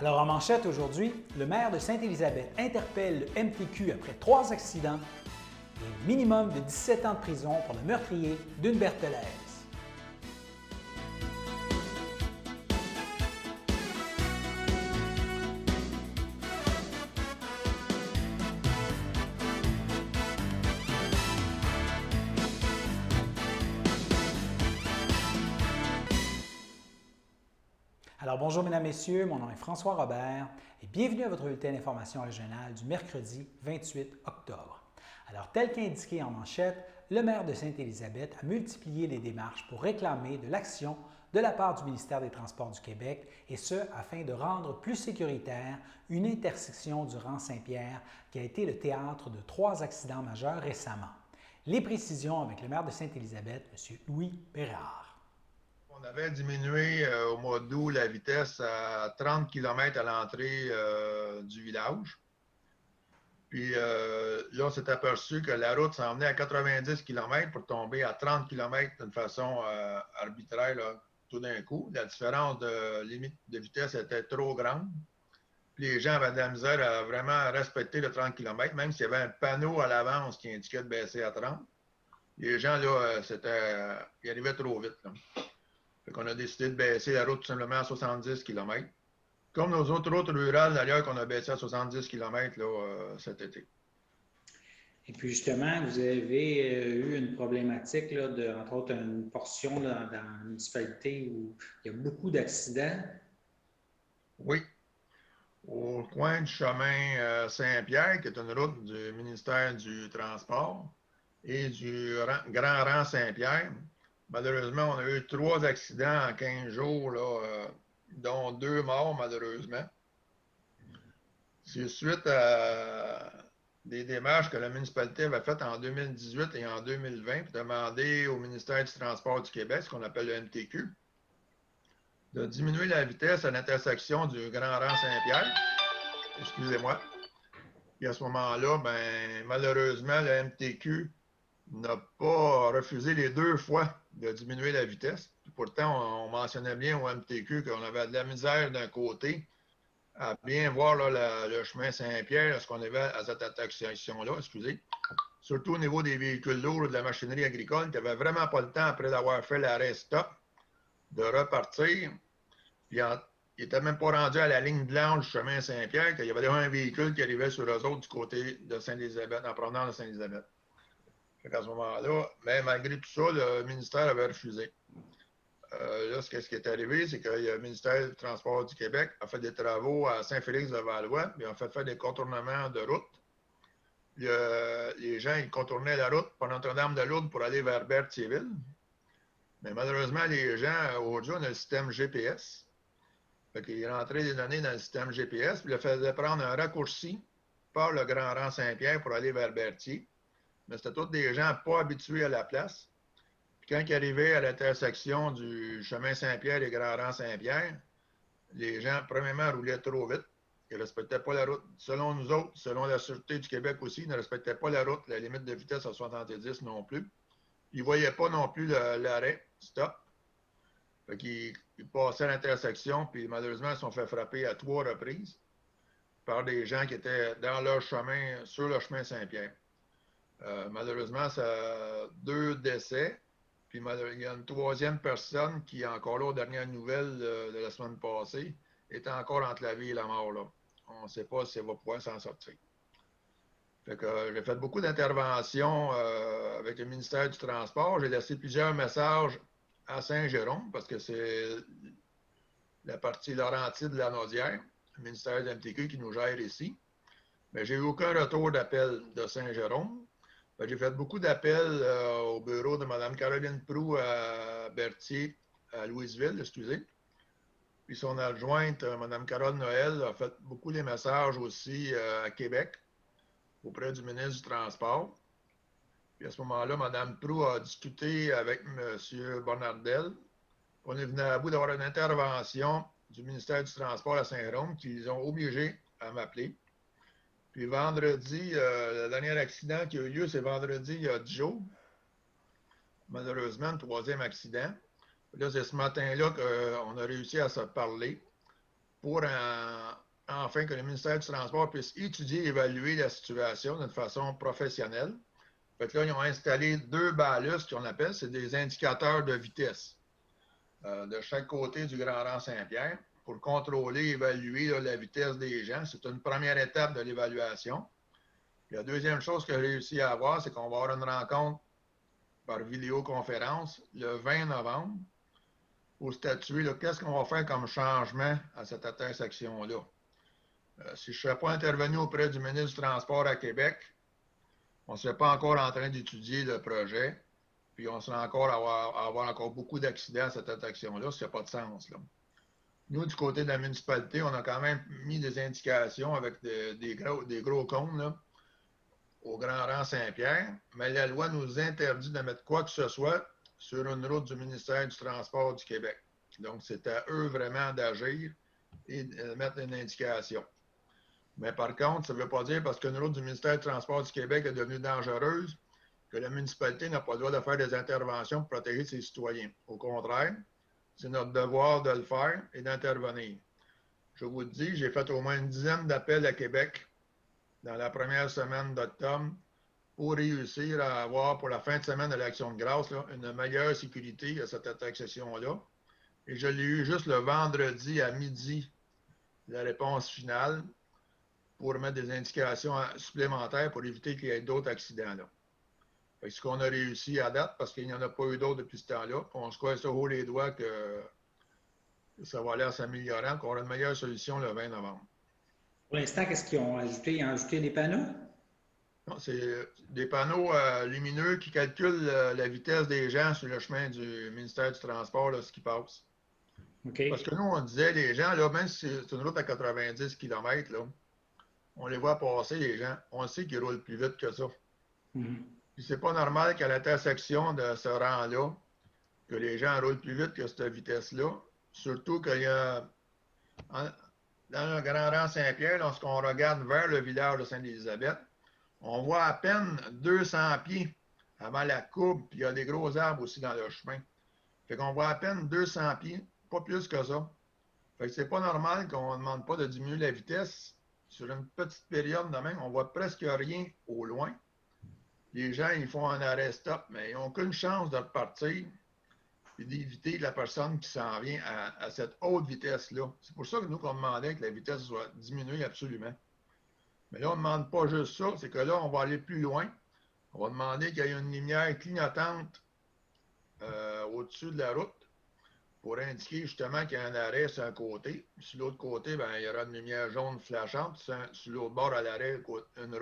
Alors en manchette aujourd'hui, le maire de Sainte-Élisabeth interpelle le MTQ après 3 accidents et minimum de 17 ans de prison pour le meurtrier d'une Berthelaise. Alors bonjour mesdames, messieurs, mon nom est François Robert et bienvenue à votre bulletin d'information régionale du mercredi 28 octobre. Alors tel qu'indiqué en manchette, le maire de Sainte-Élisabeth a multiplié les démarches pour réclamer de l'action de la part du ministère des Transports du Québec et ce afin de rendre plus sécuritaire une intersection du rang Saint-Pierre qui a été le théâtre de 3 accidents majeurs récemment. Les précisions avec le maire de Sainte-Élisabeth, M. Louis Bérard. On avait diminué au mois d'août la vitesse à 30 km à l'entrée du village. Puis là, on s'est aperçu que la route s'en venait à 90 km pour tomber à 30 km d'une façon arbitraire là, tout d'un coup. La différence de limite de vitesse était trop grande. Puis les gens avaient de la misère à vraiment respecter le 30 km, même s'il y avait un panneau à l'avance qui indiquait de baisser à 30. Les gens, là, ils arrivaient trop vite. Là. Fait qu'on a décidé de baisser la route tout simplement à 70 km. Comme nos autres routes rurales, d'ailleurs, qu'on a baissé à 70 km là, cet été. Et puis justement, vous avez eu une problématique, là, entre autres, une portion là, dans la municipalité où il y a beaucoup d'accidents. Oui. Au coin du chemin Saint-Pierre, qui est une route du ministère du Transport, et du Grand Rang Saint-Pierre, malheureusement, on a eu 3 accidents en 15 jours, là, dont 2 morts, malheureusement. C'est suite à des démarches que la municipalité avait faites en 2018 et en 2020 pour demander au ministère du Transport du Québec, ce qu'on appelle le MTQ, de diminuer la vitesse à l'intersection du Grand Rang Saint-Pierre. Excusez-moi. Et à ce moment-là, ben, malheureusement, le MTQ n'a pas refusé les 2 fois de diminuer la vitesse. Puis pourtant, on mentionnait bien au MTQ qu'on avait de la misère d'un côté à bien voir là, le chemin Saint-Pierre, ce qu'on avait à cette intersection-là, excusez. Surtout au niveau des véhicules lourds de la machinerie agricole, qui n'avaient vraiment pas le temps, après d'avoir fait l'arrêt stop, de repartir. Puis il n'était même pas rendu à la ligne blanche du chemin Saint-Pierre, qu'il y avait déjà un véhicule qui arrivait sur eux autres du côté de Sainte-Élisabeth, en provenant de Sainte-Élisabeth. À ce moment-là, mais malgré tout ça, le ministère avait refusé. Là, ce qui est arrivé, c'est que le ministère du Transport du Québec a fait des travaux à Saint-Félix-de-Valois, puis ont fait faire des contournements de route. Les gens, ils contournaient la route par Notre-Dame-de-Lourdes pour aller vers Berthierville. Mais malheureusement, les gens, aujourd'hui, on a le système GPS. Fait qu'il rentrait des données dans le système GPS, puis il faisait prendre un raccourci par le Grand Rang Saint-Pierre pour aller vers Berthier. Mais c'était tous des gens pas habitués à la place. Puis quand ils arrivaient à l'intersection du chemin Saint-Pierre et Grand Rang Saint-Pierre, les gens, premièrement, roulaient trop vite. Ils ne respectaient pas la route. Selon nous autres, selon la Sûreté du Québec aussi, ils ne respectaient pas la route, la limite de vitesse à 70 non plus. Ils ne voyaient pas non plus l'arrêt, stop. Fait qu'ils passaient à l'intersection, puis malheureusement, ils se sont fait frapper à 3 reprises par des gens qui étaient dans leur chemin, sur le chemin Saint-Pierre. Malheureusement, ça a 2 décès. Puis il y a une 3e personne qui, encore là, aux dernières nouvelles de la semaine passée, est encore entre la vie et la mort. Là. On ne sait pas si elle va pouvoir s'en sortir. Fait que j'ai fait beaucoup d'interventions avec le ministère du Transport. J'ai laissé plusieurs messages à Saint-Jérôme, parce que c'est la partie Laurentide de la Naudière, le ministère de l'MTQ qui nous gère ici. Mais j'ai eu aucun retour d'appel de Saint-Jérôme. J'ai fait beaucoup d'appels au bureau de Mme Caroline Proulx à Berthier, à Louisville, excusez. Puis son adjointe, Mme Carole Noël, a fait beaucoup les messages aussi à Québec, auprès du ministre du Transport. Puis à ce moment-là, Mme Proulx a discuté avec M. Bonnardel. On est venu à bout d'avoir une intervention du ministère du Transport à Saint-Jérôme qui les ont obligés à m'appeler. Puis vendredi, le dernier accident qui a eu lieu, c'est vendredi, il y a 10 jours. Malheureusement, le 3e accident. Là, c'est ce matin-là qu'on a réussi à se parler. pour enfin que le ministère du Transport puisse étudier et évaluer la situation d'une façon professionnelle. Fait que là, ils ont installé 2 balustres qu'on appelle, c'est des indicateurs de vitesse de chaque côté du Grand Rang Saint-Pierre pour contrôler et évaluer là, la vitesse des gens. C'est une première étape de l'évaluation. La deuxième chose que j'ai réussi à avoir, c'est qu'on va avoir une rencontre par vidéoconférence le 20 novembre pour statuer qu'est-ce qu'on va faire comme changement à cette intersection-là. Si je ne serais pas intervenu auprès du ministre du Transport à Québec, on ne serait pas encore en train d'étudier le projet, puis on serait encore à avoir encore beaucoup d'accidents à cette intersection-là, ça n'a pas de sens. Là. Nous, du côté de la municipalité, on a quand même mis des indications avec des gros cônes là, au Grand Rang Saint-Pierre, mais la loi nous interdit de mettre quoi que ce soit sur une route du ministère du Transport du Québec. Donc, c'est à eux vraiment d'agir et de mettre une indication. Mais par contre, ça ne veut pas dire parce qu'une route du ministère du Transport du Québec est devenue dangereuse que la municipalité n'a pas le droit de faire des interventions pour protéger ses citoyens. Au contraire, c'est notre devoir de le faire et d'intervenir. Je vous le dis, j'ai fait au moins une dizaine d'appels à Québec dans la première semaine d'octobre pour réussir à avoir pour la fin de semaine de l'Action de grâce là, une meilleure sécurité à cette accession-là. Et je l'ai eu juste le vendredi à midi, la réponse finale, pour mettre des indications supplémentaires pour éviter qu'il y ait d'autres accidents là. Fait que ce qu'on a réussi à date, parce qu'il n'y en a pas eu d'autres depuis ce temps-là, on se croise sur haut les doigts que ça va aller en s'améliorant, qu'on aura une meilleure solution le 20 novembre. Pour l'instant, qu'est-ce qu'ils ont ajouté? Ils ont ajouté des panneaux? Non, c'est des panneaux lumineux qui calculent la vitesse des gens sur le chemin du ministère du Transport, là, ce qui passe. OK. Parce que nous, on disait, les gens, là, même si c'est une route à 90 km, là, on les voit passer, les gens. On sait qu'ils roulent plus vite que ça. Puis c'est pas normal qu'à l'intersection de ce rang-là, que les gens roulent plus vite que cette vitesse-là. Surtout qu'il y a, dans le Grand Rang Saint-Pierre, lorsqu'on regarde vers le village de Sainte-Élisabeth, on voit à peine 200 pieds avant la courbe, puis il y a des gros arbres aussi dans le chemin. Fait qu'on voit à peine 200 pieds, pas plus que ça. Fait que c'est pas normal qu'on ne demande pas de diminuer la vitesse. Sur une petite période de même, on voit presque rien au loin. Les gens, ils font un arrêt-stop, mais ils n'ont aucune chance de repartir et d'éviter la personne qui s'en vient à cette haute vitesse-là. C'est pour ça que nous, qu'on demandait que la vitesse soit diminuée absolument. Mais là, on ne demande pas juste ça, c'est que là, on va aller plus loin. On va demander qu'il y ait une lumière clignotante au-dessus de la route pour indiquer justement qu'il y a un arrêt sur un côté. Sur l'autre côté, ben, il y aura une lumière jaune flashante. Sur l'autre bord à l'arrêt, une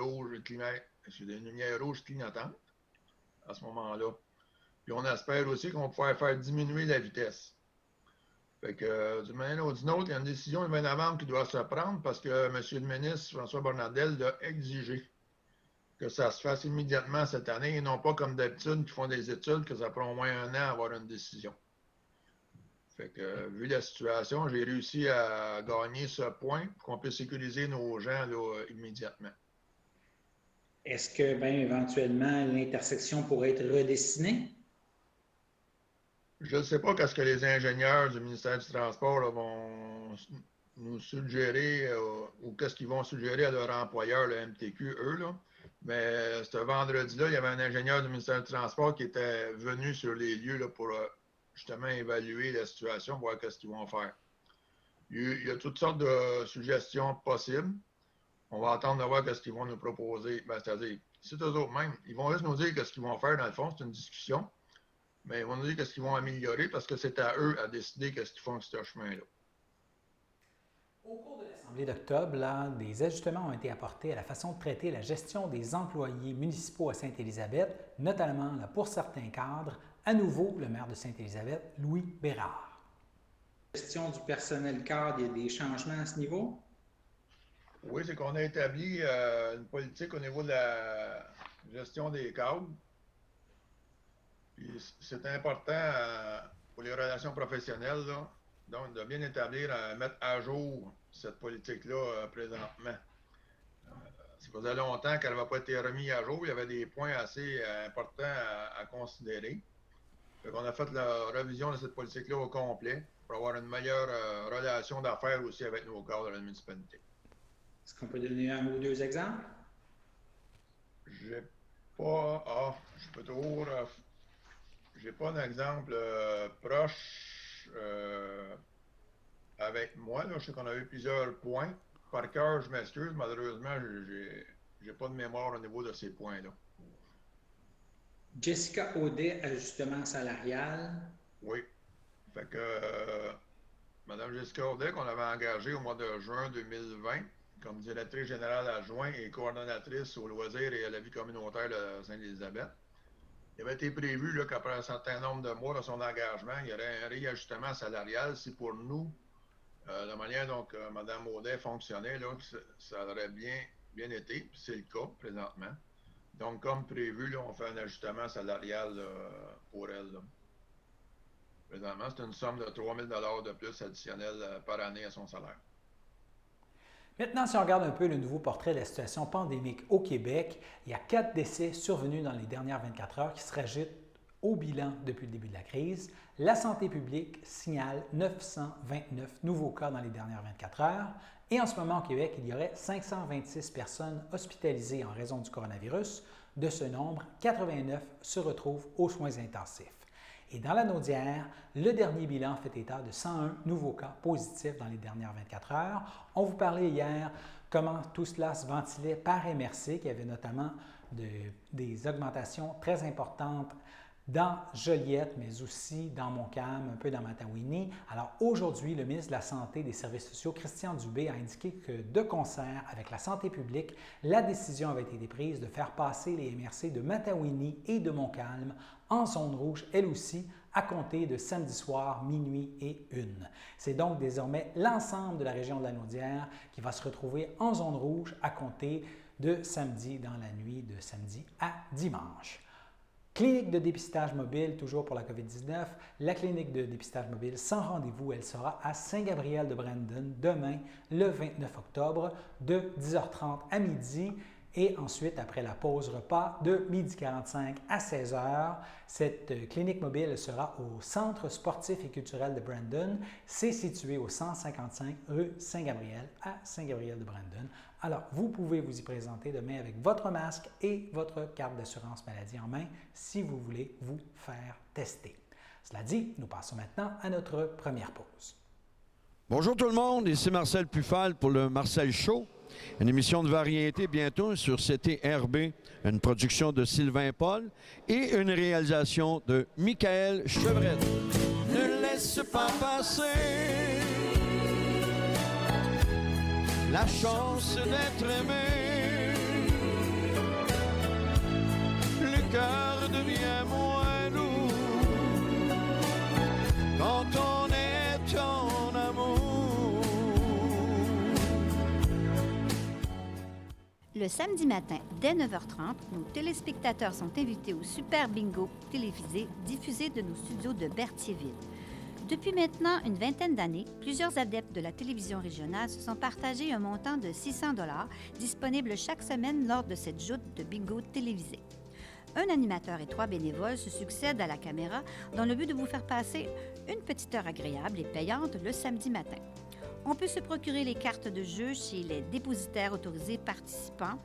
lumière rouge clignotante à ce moment-là. Puis on espère aussi qu'on va pouvoir faire diminuer la vitesse. Fait que, d'une manière ou d'une autre, il y a une décision le 20 novembre qui doit se prendre parce que M. le ministre François Bonnardel l'a exigé que ça se fasse immédiatement cette année et non pas comme d'habitude qui font des études que ça prend au moins un an à avoir une décision. Fait que, vu la situation, j'ai réussi à gagner ce point pour qu'on puisse sécuriser nos gens là, immédiatement. Est-ce que, ben, éventuellement, l'intersection pourrait être redessinée? Je ne sais pas qu'est-ce que les ingénieurs du ministère du Transport là, vont nous suggérer ou qu'est-ce qu'ils vont suggérer à leur employeur, le MTQ, eux. Là. Mais ce vendredi-là, il y avait un ingénieur du ministère du Transport qui était venu sur les lieux là, pour justement évaluer la situation, voir qu'est-ce qu'ils vont faire. Il y a toutes sortes de suggestions possibles. On va attendre de voir qu'est-ce qu'ils vont nous proposer. Ben, c'est-à-dire, c'est eux autres mêmes. Ils vont juste nous dire qu'est-ce qu'ils vont faire dans le fond, c'est une discussion. Mais ils vont nous dire qu'est-ce qu'ils vont améliorer parce que c'est à eux à décider qu'est-ce qu'ils font avec ce chemin-là. Au cours de l'Assemblée d'octobre, des ajustements ont été apportés à la façon de traiter la gestion des employés municipaux à Sainte-Élisabeth, notamment pour certains cadres. À nouveau, le maire de Sainte-Élisabeth, Louis Bérard. Gestion du personnel cadre, il y a des changements à ce niveau? Oui, c'est qu'on a établi une politique au niveau de la gestion des cadres. Puis c'est important pour les relations professionnelles, là, donc de bien établir, mettre à jour cette politique-là présentement. Ça faisait longtemps qu'elle n'avait pas été remise à jour. Il y avait des points assez importants à considérer. On a fait la révision de cette politique-là au complet pour avoir une meilleure relation d'affaires aussi avec nos corps de la municipalité. Est-ce qu'on peut donner un ou deux exemples? J'ai pas. Ah, je peux toujours. J'ai pas un exemple proche avec moi. Là. Je sais qu'on a eu plusieurs points. Par cœur, je m'excuse. Malheureusement, j'ai pas de mémoire au niveau de ces points-là. Jessica Audet, ajustement salarial. Oui. Fait que Mme Jessica Audet, qu'on avait engagée au mois de juin 2020 comme directrice générale adjointe et coordonnatrice aux loisirs et à la vie communautaire de Sainte-Élisabeth. Il avait été prévu qu'après un certain nombre de mois de son engagement, il y aurait un réajustement salarial si pour nous, la manière dont Mme Audet fonctionnait, là, ça aurait bien été, puis c'est le cas présentement. Donc, comme prévu, là, on fait un ajustement salarial pour elle. Là. Présentement, c'est une somme de 3 000 $ de plus additionnel par année à son salaire. Maintenant, si on regarde un peu le nouveau portrait de la situation pandémique au Québec, il y a 4 décès survenus dans les dernières 24 heures qui se rajoutent au bilan depuis le début de la crise. La santé publique signale 929 nouveaux cas dans les dernières 24 heures. Et en ce moment, au Québec, il y aurait 526 personnes hospitalisées en raison du coronavirus. De ce nombre, 89 se retrouvent aux soins intensifs. Et dans la Naudière, le dernier bilan fait état de 101 nouveaux cas positifs dans les dernières 24 heures. On vous parlait hier comment tout cela se ventilait par MRC, qu'il y avait notamment des augmentations très importantes dans Joliette, mais aussi dans Montcalm, un peu dans Matawini. Alors aujourd'hui, le ministre de la Santé et des Services sociaux, Christian Dubé, a indiqué que de concert avec la santé publique, la décision avait été prise de faire passer les MRC de Matawini et de Montcalm en zone rouge, elle aussi, à compter de samedi soir, minuit et 1. C'est donc désormais l'ensemble de la région de la Naudière qui va se retrouver en zone rouge à compter de samedi dans la nuit de samedi à dimanche. Clinique de dépistage mobile, toujours pour la COVID-19. La clinique de dépistage mobile sans rendez-vous, elle sera à Saint-Gabriel-de-Brandon demain, le 29 octobre, de 10h30 à midi. Et ensuite, après la pause repas, de 12h45 à 16h, cette clinique mobile sera au Centre sportif et culturel de Brandon. C'est situé au 155 rue Saint-Gabriel à Saint-Gabriel-de-Brandon. Alors, vous pouvez vous y présenter demain avec votre masque et votre carte d'assurance maladie en main si vous voulez vous faire tester. Cela dit, nous passons maintenant à notre première pause. Bonjour tout le monde, ici Marcel Puffal pour le Marcel Show. Une émission de variété bientôt sur CTRB, une production de Sylvain Paul et une réalisation de Michael Chevrette. Ne laisse pas passer la chance d'être aimé. Le cœur devient moins lourd quand on est en amour. Le samedi matin, dès 9h30, nos téléspectateurs sont invités au Super Bingo télévisé diffusé de nos studios de Berthierville. Depuis maintenant une vingtaine d'années, plusieurs adeptes de la télévision régionale se sont partagés un montant de 600 $ disponible chaque semaine lors de cette joute de bingo télévisé. Un animateur et 3 bénévoles se succèdent à la caméra dans le but de vous faire passer une petite heure agréable et payante le samedi matin. On peut se procurer les cartes de jeu chez les dépositaires autorisés participants,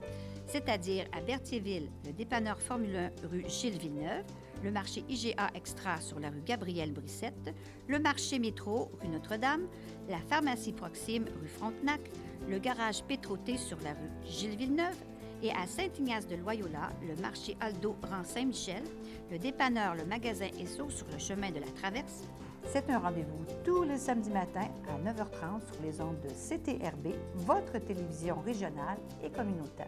c'est-à-dire à Berthierville, le dépanneur Formule 1 rue Gilles Villeneuve, le marché IGA Extra sur la rue Gabrielle-Brissette, le marché Métro rue Notre-Dame, la pharmacie Proxime rue Frontenac, le garage Pétroté sur la rue Gilles Villeneuve et à Saint-Ignace-de-Loyola, le marché Aldo rang Saint-Michel, le dépanneur Le Magasin Esso sur le chemin de la Traverse. C'est un rendez-vous tous les samedis matins à 9h30 sur les ondes de CTRB, votre télévision régionale et communautaire.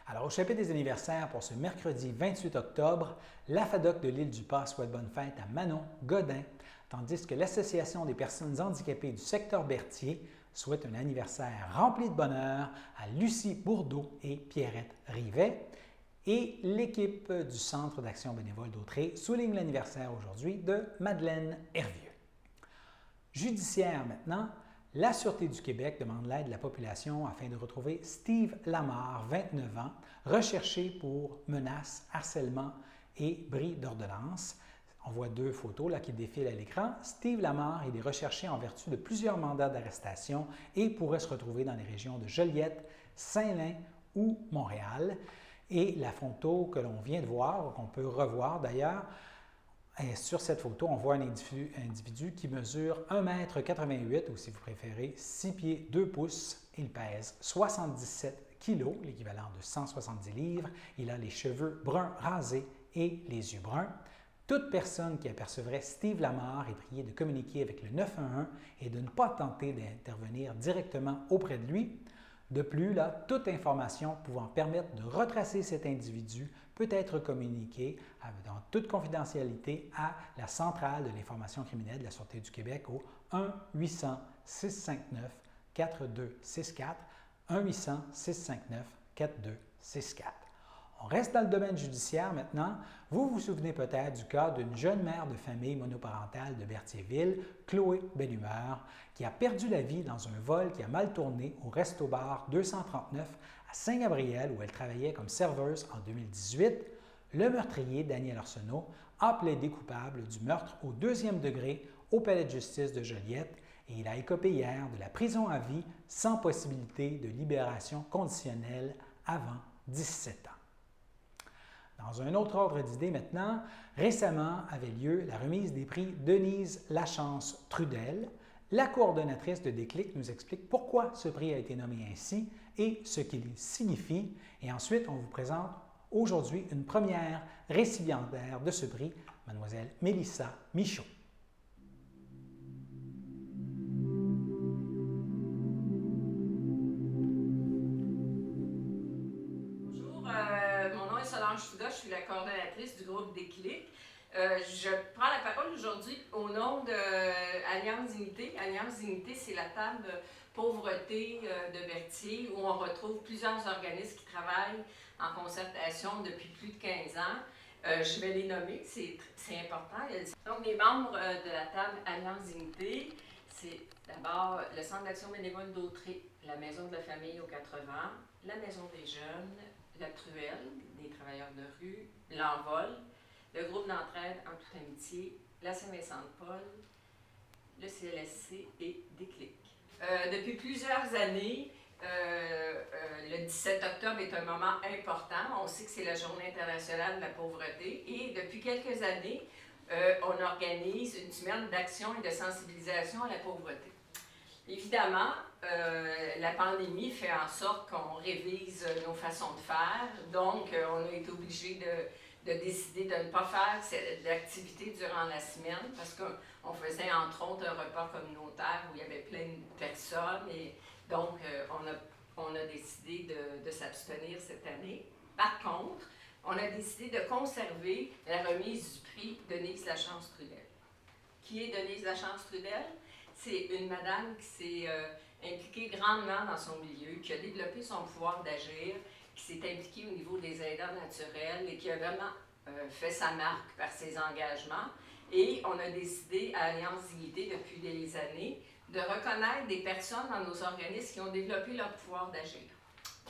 Alors, au chapitre des anniversaires pour ce mercredi 28 octobre, la FADOC de l'Île-du-Pas souhaite bonne fête à Manon Godin, tandis que l'Association des personnes handicapées du secteur Berthier souhaite un anniversaire rempli de bonheur à Lucie Bourdeau et Pierrette Rivet. Et l'équipe du Centre d'action bénévole d'Autrey souligne l'anniversaire aujourd'hui de Madeleine Hervieux. Judiciaire maintenant, la Sûreté du Québec demande l'aide de la population afin de retrouver Steve Lamar, 29 ans, recherché pour menaces, harcèlement et bris d'ordonnance. On voit deux photos là, qui défilent à l'écran. Steve Lamar est recherché en vertu de plusieurs mandats d'arrestation et pourrait se retrouver dans les régions de Joliette, Saint-Lin ou Montréal. Et la photo que l'on vient de voir, qu'on peut revoir d'ailleurs, sur cette photo, on voit un individu qui mesure 1,88 m ou si vous préférez 6 pieds 2 pouces. Il pèse 77 kg, l'équivalent de 170 livres. Il a les cheveux bruns rasés et les yeux bruns. Toute personne qui apercevrait Steve Lamar est priée de communiquer avec le 911 et de ne pas tenter d'intervenir directement auprès de lui. De plus, toute information pouvant permettre de retracer cet individu peut être communiquée dans toute confidentialité à la centrale de l'information criminelle de la Sûreté du Québec au 1-800-659-4264, 1-800-659-4264. On reste dans le domaine judiciaire maintenant. Vous vous souvenez peut-être du cas d'une jeune mère de famille monoparentale de Berthierville, Chloé Bellumeur, qui a perdu la vie dans un vol qui a mal tourné au Resto-Bar 239 à Saint-Gabriel où elle travaillait comme serveuse en 2018. Le meurtrier, Daniel Arsenault, a plaidé coupable du meurtre au 2e degré au Palais de justice de Joliette et il a écopé hier de la prison à vie sans possibilité de libération conditionnelle avant 17 ans. Dans un autre ordre d'idées maintenant, récemment avait lieu la remise des prix Denise Lachance Trudel. La coordonnatrice de Déclic nous explique pourquoi ce prix a été nommé ainsi et ce qu'il signifie. Et ensuite, on vous présente aujourd'hui une première récipiendaire de ce prix, Mademoiselle Mélissa Michaud. Je suis la coordonnatrice du groupe Déclic. Je prends la parole aujourd'hui au nom de Alliance Dignité. Alliance Dignité, c'est la table pauvreté de Berthier où on retrouve plusieurs organismes qui travaillent en concertation depuis plus de 15 ans. Je vais les nommer, c'est important. Donc, les membres de la table Alliance Dignité, c'est d'abord le Centre d'action bénévole d'Autré, la Maison de la famille aux 80, la Maison des jeunes, la Truelle, des travailleurs de rue, l'Envol, le groupe d'entraide en toute amitié, la Saint-Vincent-de-Paul, le CLSC et Déclic. Depuis plusieurs années, le 17 octobre est un moment important. On sait que c'est la Journée internationale de la pauvreté et depuis quelques années, on organise une semaine d'action et de sensibilisation à la pauvreté. Évidemment, la pandémie fait en sorte qu'on révise nos façons de faire. Donc, on a été obligé de décider de ne pas faire d'activité durant la semaine parce qu'on faisait entre autres un repas communautaire où il y avait plein de personnes. Et donc, on a décidé de s'abstenir cette année. Par contre, on a décidé de conserver la remise du prix Denise Lachance Trudel. Qui est Denise Lachance Trudel? C'est une madame qui s'est impliquée grandement dans son milieu, qui a développé son pouvoir d'agir, qui s'est impliquée au niveau des aidants naturels et qui a vraiment fait sa marque par ses engagements. Et on a décidé à Alliance Dignité depuis des années de reconnaître des personnes dans nos organismes qui ont développé leur pouvoir d'agir.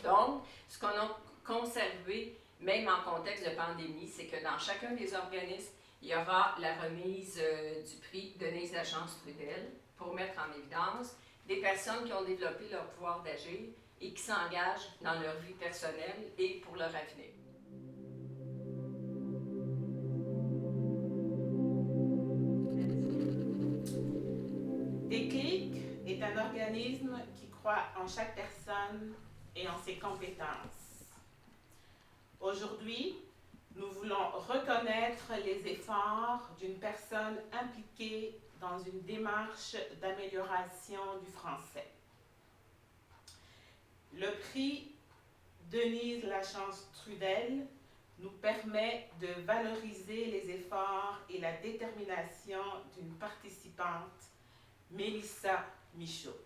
Donc, ce qu'on a conservé, même en contexte de pandémie, c'est que dans chacun des organismes, il y aura la remise du prix Denise Lachance Trudel pour mettre en évidence des personnes qui ont développé leur pouvoir d'agir et qui s'engagent dans leur vie personnelle et pour leur avenir. Déclic est un organisme qui croit en chaque personne et en ses compétences. Aujourd'hui, nous voulons reconnaître les efforts d'une personne impliquée dans une démarche d'amélioration du français. Le prix Denise Lachance Trudel nous permet de valoriser les efforts et la détermination d'une participante, Mélissa Michaud.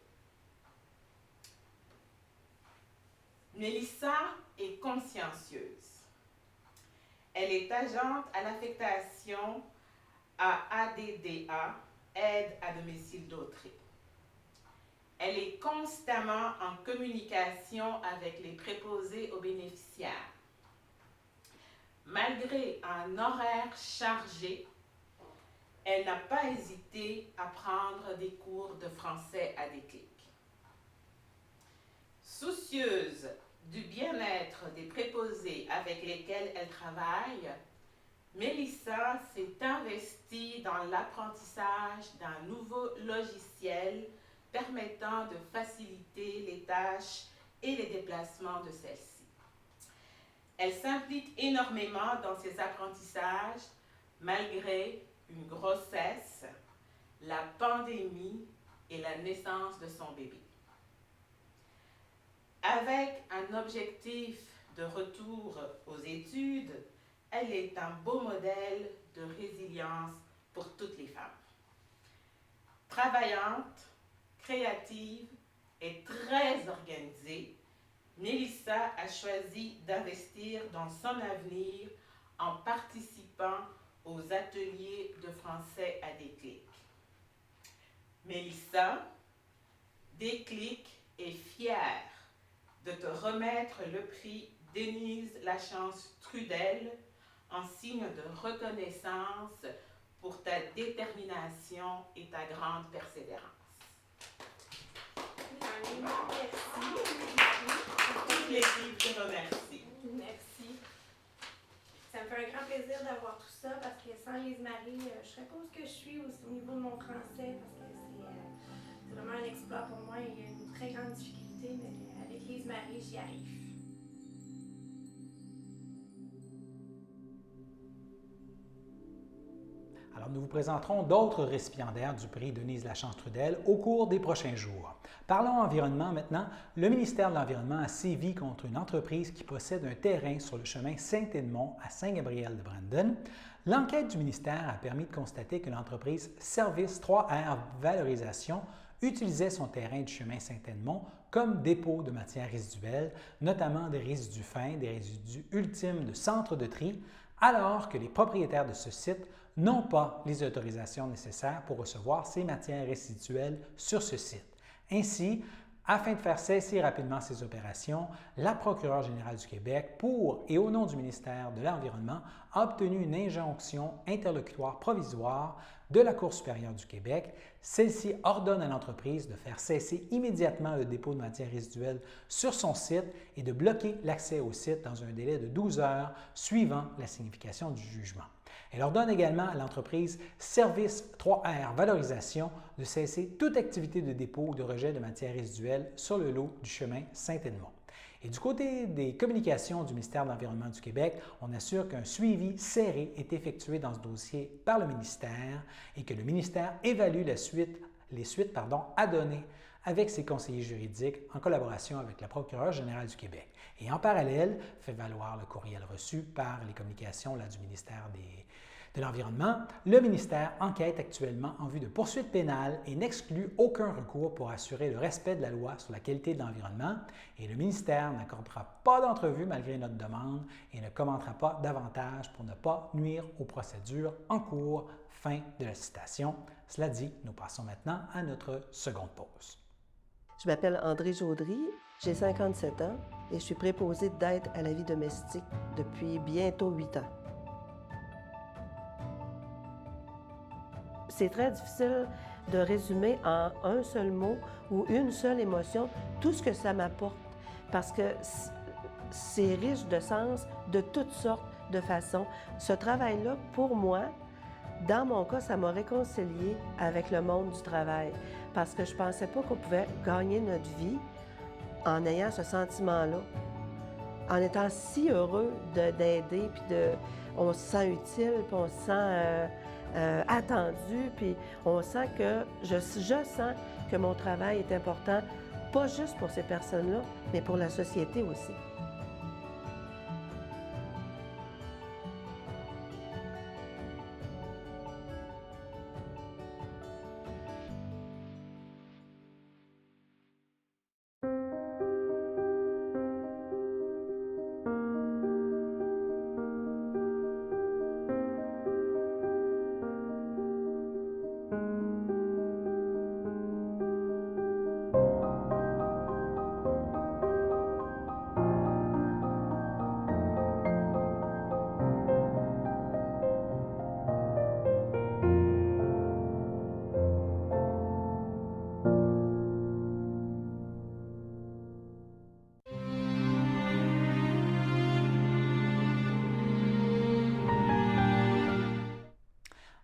Mélissa est consciencieuse. Elle est agente à l'affectation à ADDA, aide à domicile d'autrui. Elle est constamment en communication avec les préposés aux bénéficiaires. Malgré un horaire chargé, elle n'a pas hésité à prendre des cours de français à Déclic. Soucieuse du bien-être des préposés avec lesquels elle travaille, Mélissa s'est investie dans l'apprentissage d'un nouveau logiciel permettant de faciliter les tâches et les déplacements de celles-ci. Elle s'implique énormément dans ces apprentissages malgré une grossesse, la pandémie et la naissance de son bébé. Avec un objectif de retour aux études, elle est un beau modèle de résilience pour toutes les femmes. Travaillante, créative et très organisée, Mélissa a choisi d'investir dans son avenir en participant aux ateliers de français à Déclic. Mélissa, Déclic est fière de te remettre le prix Denise Lachance Trudel en signe de reconnaissance pour ta détermination et ta grande persévérance. Merci. Toute l'équipe te remercie. Merci. Ça me fait un grand plaisir d'avoir tout ça parce que sans Lise-Marie, je ne serais pas où je suis au niveau de mon français parce que c'est vraiment un exploit pour moi. Il y a une très grande difficulté, mais avec Lise-Marie, j'y arrive. Alors, nous vous présenterons d'autres récipiendaires du prix Denise Lachance Trudel au cours des prochains jours. Parlons environnement maintenant. Le ministère de l'Environnement a sévi contre une entreprise qui possède un terrain sur le chemin Saint-Edmond à Saint-Gabriel-de-Brandon. L'enquête du ministère a permis de constater que l'entreprise Service 3R Valorisation utilisait son terrain du chemin Saint-Edmond comme dépôt de matières résiduelles, notamment des résidus fins, des résidus ultimes de centre de tri, alors que les propriétaires de ce site n'ont pas les autorisations nécessaires pour recevoir ces matières résiduelles sur ce site. Ainsi, afin de faire cesser rapidement ces opérations, la procureure générale du Québec, pour et au nom du ministère de l'Environnement, a obtenu une injonction interlocutoire provisoire de la Cour supérieure du Québec. Celle-ci ordonne à l'entreprise de faire cesser immédiatement le dépôt de matières résiduelles sur son site et de bloquer l'accès au site dans un délai de 12 heures suivant la signification du jugement. Elle ordonne également à l'entreprise Service 3R Valorisation de cesser toute activité de dépôt ou de rejet de matières résiduelles sur le lot du chemin Saint-Edmond. Et du côté des communications du ministère de l'Environnement du Québec, on assure qu'un suivi serré est effectué dans ce dossier par le ministère et que le ministère évalue les suites à donner avec ses conseillers juridiques en collaboration avec la procureure générale du Québec. Et en parallèle, fait valoir le courriel reçu par les communications du ministère de l'Environnement, le ministère enquête actuellement en vue de poursuites pénales et n'exclut aucun recours pour assurer le respect de la loi sur la qualité de l'environnement. Et le ministère n'accordera pas d'entrevue malgré notre demande et ne commentera pas davantage pour ne pas nuire aux procédures en cours. Fin de la citation. Cela dit, nous passons maintenant à notre seconde pause. Je m'appelle André Jaudry, j'ai 57 ans et je suis préposée d'aide à la vie domestique depuis bientôt 8 ans. C'est très difficile de résumer en un seul mot ou une seule émotion tout ce que ça m'apporte parce que c'est riche de sens de toutes sortes de façons. Ce travail-là, pour moi, dans mon cas, ça m'a réconcilié avec le monde du travail parce que je ne pensais pas qu'on pouvait gagner notre vie en ayant ce sentiment-là, en étant si heureux d'aider, puis on se sent utile, puis on se sent attendu, puis on sent que je sens que mon travail est important, pas juste pour ces personnes-là, mais pour la société aussi.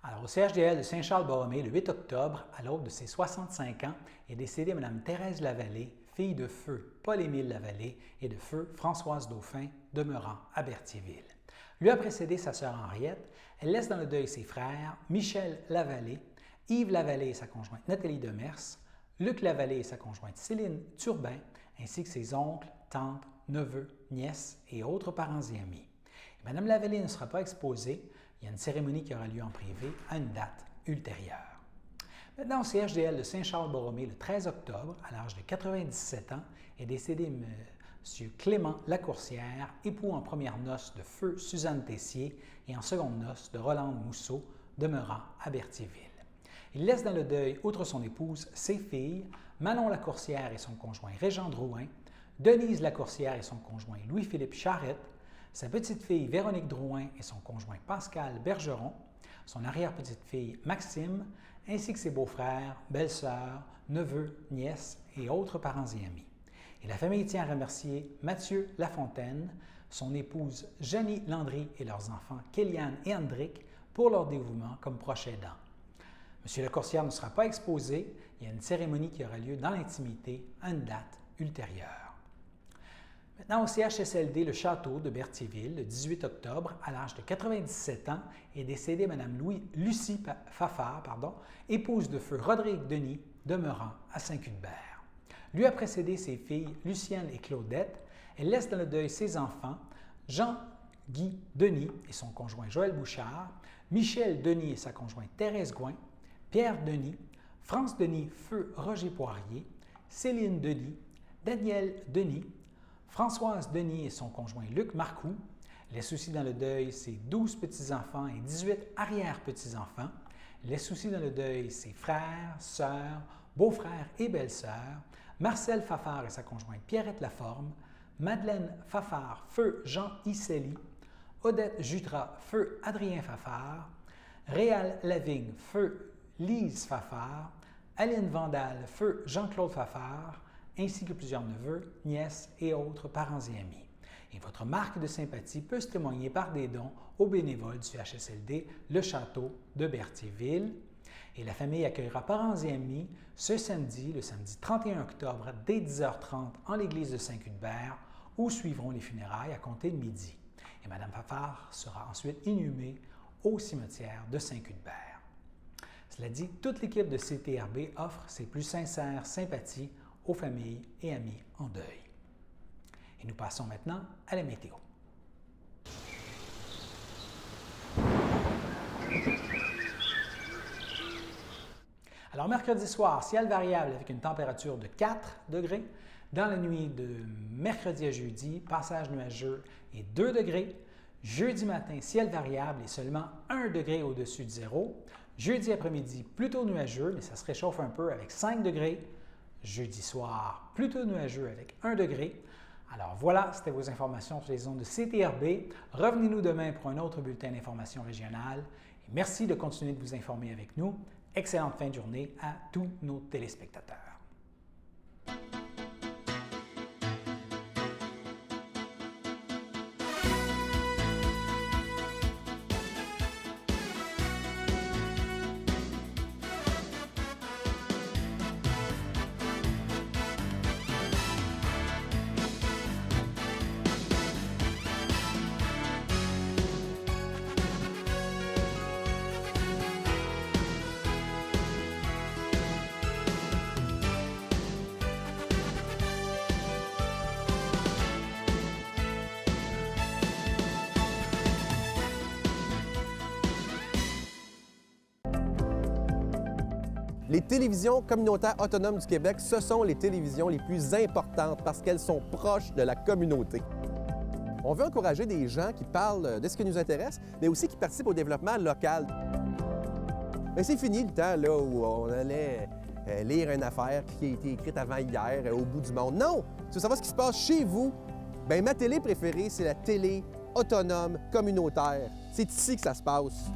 Alors, au CHDL de Saint-Charles-Borromée, le 8 octobre, à l'aube de ses 65 ans, est décédée Mme Thérèse Lavallée, fille de feu Paul-Émile Lavallée et de feu Françoise Dauphin, demeurant à Berthierville. Lui a précédé sa sœur Henriette. Elle laisse dans le deuil ses frères Michel Lavallée, Yves Lavallée et sa conjointe Nathalie Demers, Luc Lavallée et sa conjointe Céline Turbin, ainsi que ses oncles, tantes, neveux, nièces et autres parents et amis. Mme Lavallée ne sera pas exposée. Il y a une cérémonie qui aura lieu en privé à une date ultérieure. Maintenant, au CHDL de Saint-Charles-Borromée, le 13 octobre, à l'âge de 97 ans, est décédé M. Clément Lacourcière, époux en première noces de feu Suzanne Tessier et en seconde noces de Rolande Mousseau, demeurant à Berthierville. Il laisse dans le deuil, outre son épouse, ses filles, Manon Lacourcière et son conjoint Régent Drouin, Denise Lacourcière et son conjoint Louis-Philippe Charette, sa petite-fille Véronique Drouin et son conjoint Pascal Bergeron, son arrière-petite-fille Maxime, ainsi que ses beaux-frères, belles-sœurs, neveux, nièces et autres parents et amis. Et la famille tient à remercier Mathieu Lafontaine, son épouse Jeannie Landry et leurs enfants Kéliane et Andric pour leur dévouement comme proches aidants. M. Lacourcière ne sera pas exposé. Il y a une cérémonie qui aura lieu dans l'intimité à une date ultérieure. Maintenant, au CHSLD Le Château de Berthierville, le 18 octobre, à l'âge de 97 ans, est décédée Mme Lucie Fafard, épouse de feu Rodrigue Denis, demeurant à Saint-Cuthbert. Lui a précédé ses filles Lucienne et Claudette. Elle laisse dans le deuil ses enfants, Jean-Guy Denis et son conjoint Joël Bouchard, Michel Denis et sa conjointe Thérèse Gouin, Pierre Denis, France Denis feu Roger Poirier, Céline Denis, Daniel Denis, Françoise Denis et son conjoint Luc Marcoux. Laisse aussi dans le deuil ses 12 petits-enfants et 18 arrière-petits-enfants. Laisse aussi dans le deuil ses frères, sœurs, beaux-frères et belles-sœurs, Marcel Fafard et sa conjointe Pierrette Laforme, Madeleine Fafard feu Jean Iseli, Odette Jutras feu Adrien Fafard, Réal Lavigne feu Lise Fafard, Aline Vandal feu Jean-Claude Fafard, ainsi que plusieurs neveux, nièces et autres parents et amis. Et votre marque de sympathie peut se témoigner par des dons aux bénévoles du CHSLD Le Château de Berthierville. Et la famille accueillera parents et amis ce samedi, le samedi 31 octobre, dès 10h30 en l'église de Saint-Cuthbert, où suivront les funérailles à compter de midi. Et Mme Fafard sera ensuite inhumée au cimetière de Saint-Cuthbert. Cela dit, toute l'équipe de CTRB offre ses plus sincères sympathies aux familles et amis en deuil. Et nous passons maintenant à la météo. Alors, mercredi soir, ciel variable avec une température de 4 degrés. Dans la nuit de mercredi à jeudi, passage nuageux et 2 degrés. Jeudi matin, ciel variable et seulement 1 degré au-dessus de zéro. Jeudi après-midi, plutôt nuageux, mais ça se réchauffe un peu avec 5 degrés. Jeudi soir, plutôt nuageux avec 1 degré. Alors voilà, c'était vos informations sur les ondes de CTRB. Revenez-nous demain pour un autre bulletin d'information régionale. Et merci de continuer de vous informer avec nous. Excellente fin de journée à tous nos téléspectateurs. Les télévisions communautaires autonomes du Québec, ce sont les télévisions les plus importantes parce qu'elles sont proches de la communauté. On veut encourager des gens qui parlent de ce qui nous intéresse, mais aussi qui participent au développement local. Mais c'est fini le temps là, où on allait lire une affaire qui a été écrite avant hier au bout du monde. Non! Tu veux savoir ce qui se passe chez vous? Bien, ma télé préférée, c'est la télé autonome communautaire. C'est ici que ça se passe.